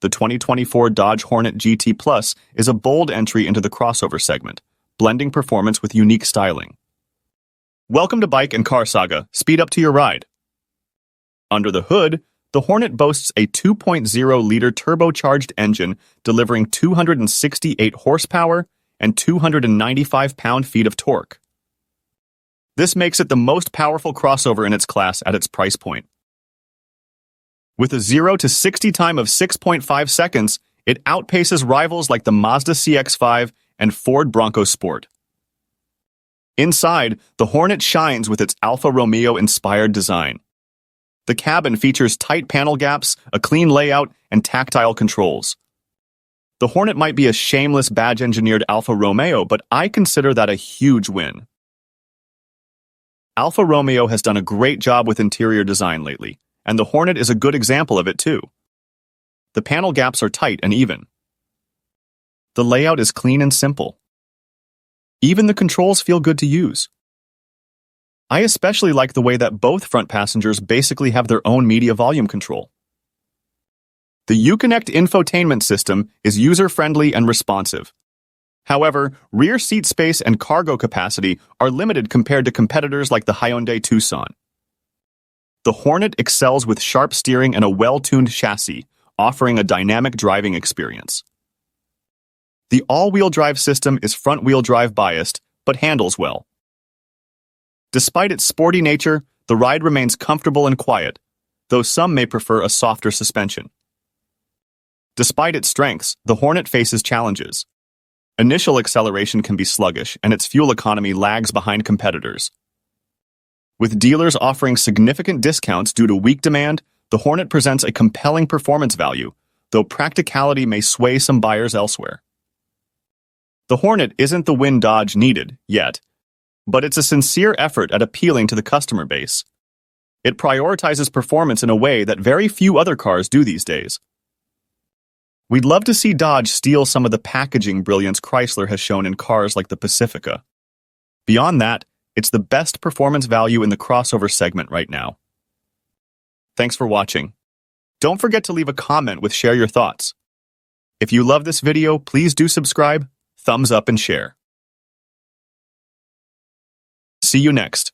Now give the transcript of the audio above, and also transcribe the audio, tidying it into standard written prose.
The 2024 Dodge Hornet GT Plus is a bold entry into the crossover segment, blending performance with unique styling. Welcome to Bike and Car Saga. Speed up to your ride. Under the hood, the Hornet boasts a 2.0-liter turbocharged engine delivering 268 horsepower and 295 pound-feet of torque. This makes it the most powerful crossover in its class at its price point. With a 0 to 60 time of 6.5 seconds, it outpaces rivals like the Mazda CX-5 and Ford Bronco Sport. Inside, the Hornet shines with its Alfa Romeo-inspired design. The cabin features tight panel gaps, a clean layout, and tactile controls. The Hornet might be a shameless badge-engineered Alfa Romeo, but I consider that a huge win. Alfa Romeo has done a great job with interior design lately, and the Hornet is a good example of it too. The panel gaps are tight and even. The layout is clean and simple. Even the controls feel good to use. I especially like the way that both front passengers basically have their own media volume control. The Uconnect infotainment system is user-friendly and responsive. However, rear seat space and cargo capacity are limited compared to competitors like the Hyundai Tucson. The Hornet excels with sharp steering and a well-tuned chassis, offering a dynamic driving experience. The all-wheel drive system is front-wheel drive biased, but handles well. Despite its sporty nature, the ride remains comfortable and quiet, though some may prefer a softer suspension. Despite its strengths, the Hornet faces challenges. Initial acceleration can be sluggish, and its fuel economy lags behind competitors. With dealers offering significant discounts due to weak demand, the Hornet presents a compelling performance value, though practicality may sway some buyers elsewhere. The Hornet isn't the win Dodge needed, yet, but it's a sincere effort at appealing to the customer base. It prioritizes performance in a way that very few other cars do these days. We'd love to see Dodge steal some of the packaging brilliance Chrysler has shown in cars like the Pacifica. Beyond that, it's the best performance value in the crossover segment right now. Thanks for watching. Don't forget to leave a comment with share your thoughts. If you love this video, please do subscribe, thumbs up, and share. See you next.